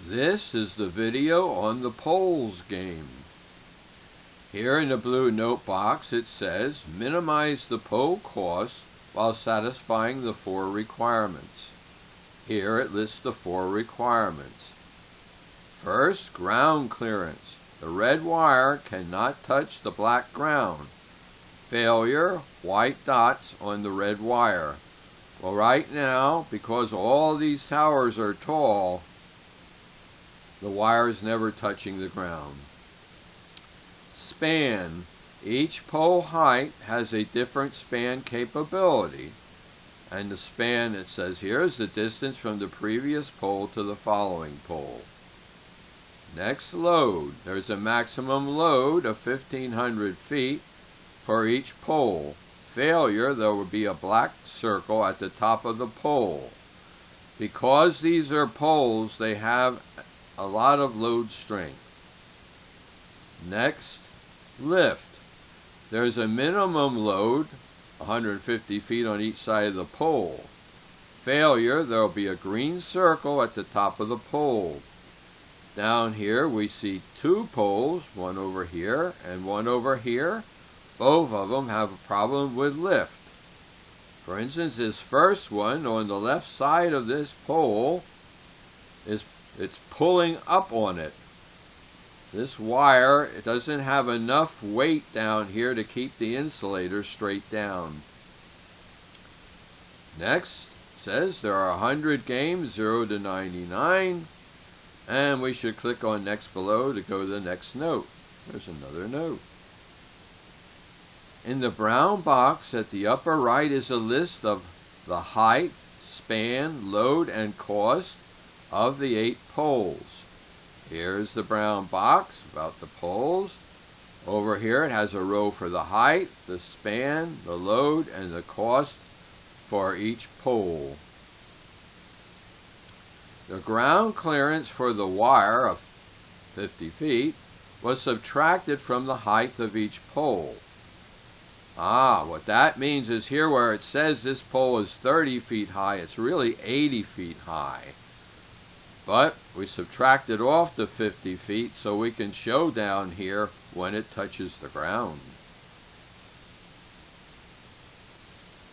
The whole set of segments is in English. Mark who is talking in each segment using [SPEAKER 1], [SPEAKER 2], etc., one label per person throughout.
[SPEAKER 1] This is the video on the poles game. Here in the blue note box it says, minimize the pole cost while satisfying the 4 requirements. Here it lists the 4 requirements. First, ground clearance. The red wire cannot touch the black ground. Failure, white dots on the red wire. Well, right now, because all these towers are tall, the wire is never touching the ground. Span. Each pole height has a different span capability. And the span, it says here, is the distance from the previous pole to the following pole. Next, load. There's a maximum load of 1,500 feet for each pole. Failure, there will be a black circle at the top of the pole. Because these are poles, they have a lot of load strength. Next, lift. There's a minimum load, 150 feet on each side of the pole. Failure, there will be a green circle at the top of the pole. Down here we see 2 poles, one over here and one over here. Both of them have a problem with lift. For instance, this first one on the left side of this pole, it's pulling up on it. This wire, it doesn't have enough weight down here to keep the insulator straight down. Next, it says there are 100 games, 0 to 99. And we should click on next below to go to the next note. There's another note. In the brown box at the upper right is a list of the height, span, load, and cost of the 8 poles. Here's the brown box about the poles. Over here it has a row for the height, the span, the load, and the cost for each pole. The ground clearance for the wire of 50 feet was subtracted from the height of each pole. What that means is here where it says this pole is 30 feet high, it's really 80 feet high. But we subtracted off the 50 feet so we can show down here when it touches the ground.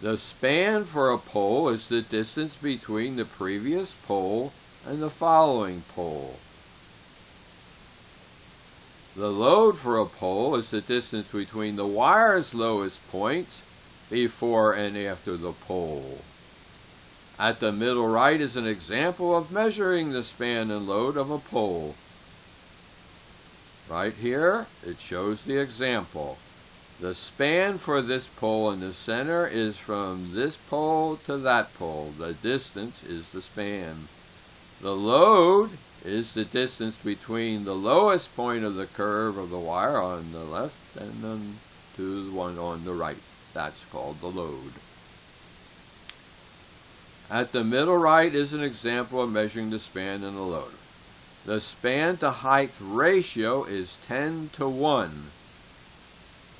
[SPEAKER 1] The span for a pole is the distance between the previous pole and the following pole. The load for a pole is the distance between the wire's lowest points before and after the pole. At the middle right is an example of measuring the span and load of a pole. Right here, it shows the example. The span for this pole in the center is from this pole to that pole. The distance is the span. The load is the distance between the lowest point of the curve of the wire on the left and then to the one on the right. That's called the load. At the middle right is an example of measuring the span and the load. The span to height ratio is 10 to 1.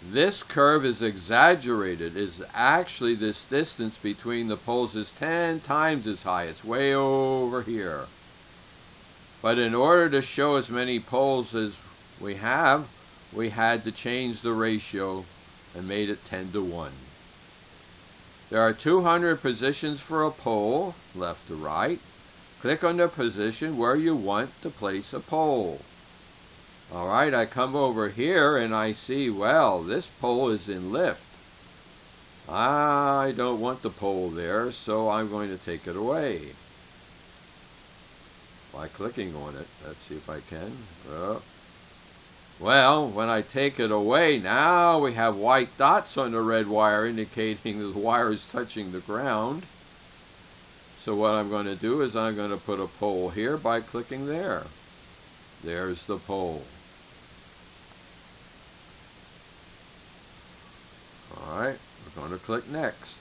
[SPEAKER 1] This curve is exaggerated. Actually, this distance between the poles is 10 times as high. It's way over here. But in order to show as many poles as we had to change the ratio and made it 10 to 1. There are 200 positions for a pole, left to right. Click on the position where you want to place a pole. Alright, I come over here and I see, well, this pole is in lift. I don't want the pole there, so I'm going to take it away. By clicking on it, let's see if I can. Well, when I take it away, now we have white dots on the red wire indicating the wire is touching the ground. So what I'm going to do is I'm going to put a pole here by clicking there. There's the pole. Alright, we're going to click next.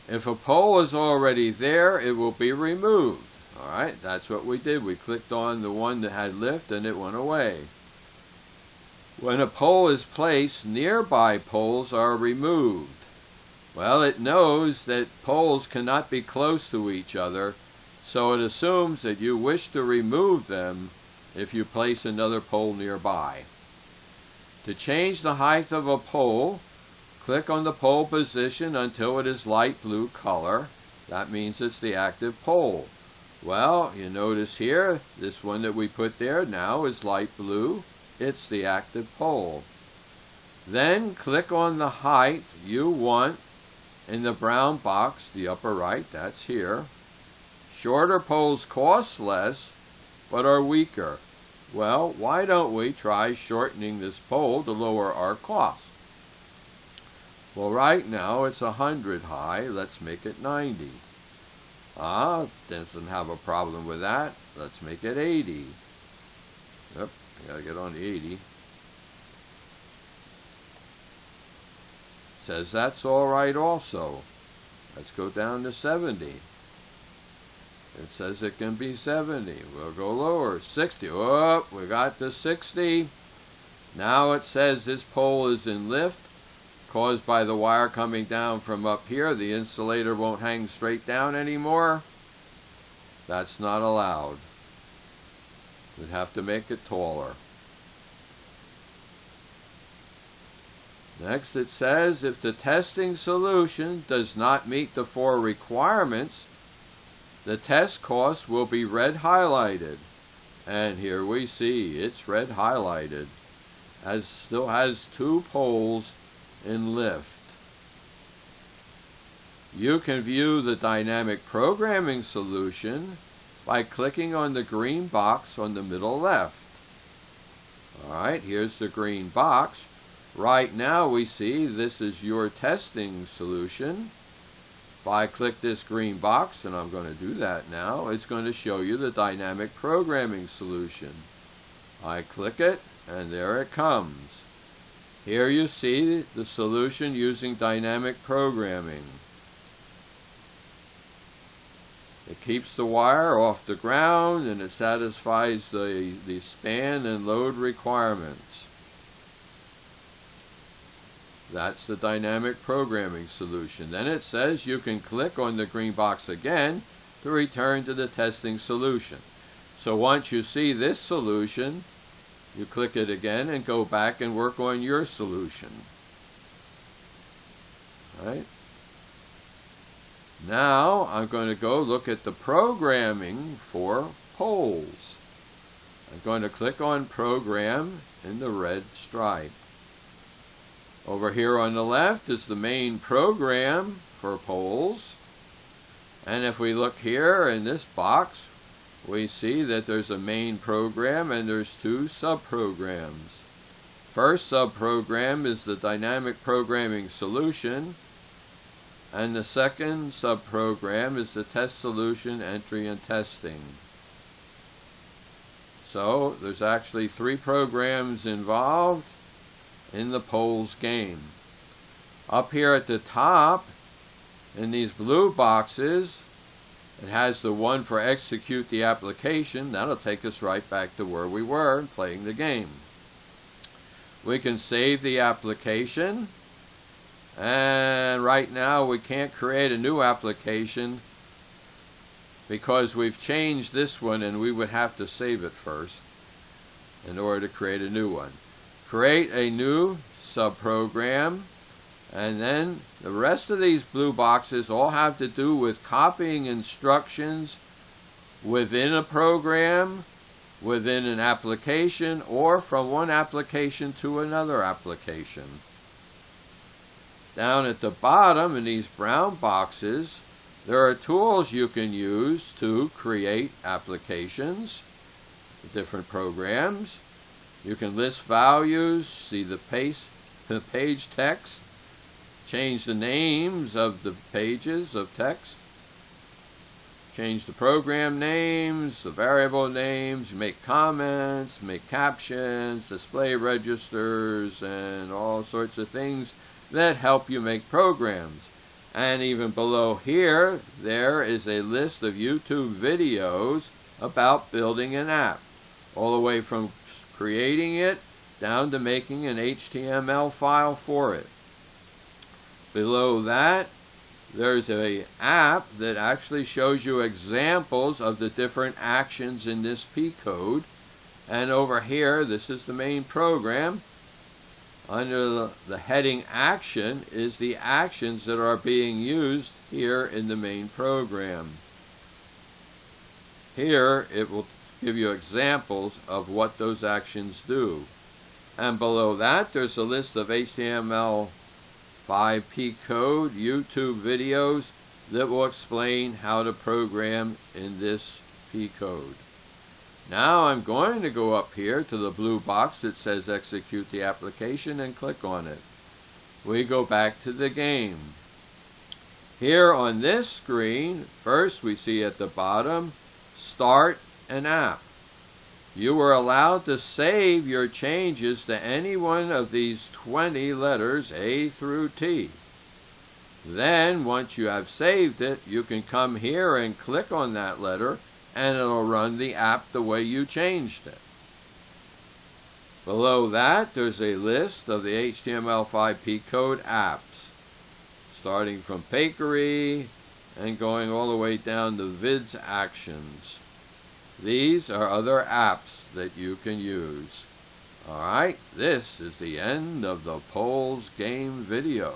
[SPEAKER 1] If a pole is already there, it will be removed. Alright, that's what we did. We clicked on the one that had lift and it went away. When a pole is placed, nearby poles are removed. Well, it knows that poles cannot be close to each other, so it assumes that you wish to remove them if you place another pole nearby. To change the height of a pole, click on the pole position until it is light blue color. That means it's the active pole. Well, you notice here, this one that we put there now is light blue. It's the active pole. Then click on the height you want in the brown box, the upper right, that's here. Shorter poles cost less, but are weaker. Well, why don't we try shortening this pole to lower our cost? Well, right now it's 100 high. Let's make it 90. Doesn't have a problem with that. Let's make it 80. Yep, I gotta get on the 80. Says that's all right also. Let's go down to 70. It says it can be 70. We'll go lower. 60. Oh, we got to 60. Now it says this pole is in lift, caused by the wire coming down from up here. The insulator won't hang straight down anymore. That's not allowed. We'd have to make it taller. Next it says if the testing solution does not meet the 4 requirements, the test cost will be red highlighted. And here we see it's red highlighted. Still has 2 poles in lift. You can view the dynamic programming solution by clicking on the green box on the middle left. Alright, here's the green box. Right now we see this is your testing solution. If I click this green box, and I'm going to do that now, it's going to show you the dynamic programming solution. I click it, and there it comes. Here you see the solution using dynamic programming. It keeps the wire off the ground, and it satisfies the span and load requirements. That's the dynamic programming solution. Then it says you can click on the green box again to return to the testing solution. So once you see this solution, you click it again and go back and work on your solution. Right? Now I'm going to go look at the programming for poles. I'm going to click on Program in the red stripe. Over here on the left is the main program for poles. And if we look here in this box, we see that there's a main program and there's 2 subprograms. First subprogram is the dynamic programming solution, and the second subprogram is the test solution entry and testing. So there's actually 3 programs involved in the poles game. Up here at the top, in these blue boxes, it has the one for execute the application. That'll take us right back to where we were playing the game. We can save the application, and right now we can't create a new application because we've changed this one, and we would have to save it first in order to create a new one. Create a new subprogram, and then the rest of these blue boxes all have to do with copying instructions within a program, within an application, or from one application to another application. Down at the bottom in these brown boxes, there are tools you can use to create applications, different programs. You can list values, see the page text, change the names of the pages of text, change the program names, the variable names, make comments, make captions, display registers, and all sorts of things that help you make programs. And even below here, there is a list of YouTube videos about building an app, all the way from creating it down to making an HTML file for it. Below that, there's an app that actually shows you examples of the different actions in this P code. And over here, this is the main program. Under the heading Action is the actions that are being used here in the main program. Here, it will give you examples of what those actions do. And below that, there's a list of HTML5P code YouTube videos that will explain how to program in this P code. Now I'm going to go up here to the blue box that says execute the application and click on it. We go back to the game. Here on this screen, first we see at the bottom, Start an App. You were allowed to save your changes to any one of these 20 letters A through T. Then, once you have saved it, you can come here and click on that letter and it'll run the app the way you changed it. Below that, there's a list of the HTML5P code apps, starting from Bakery and going all the way down to Vids Actions. These are other apps that you can use. Alright, this is the end of the Poles game video.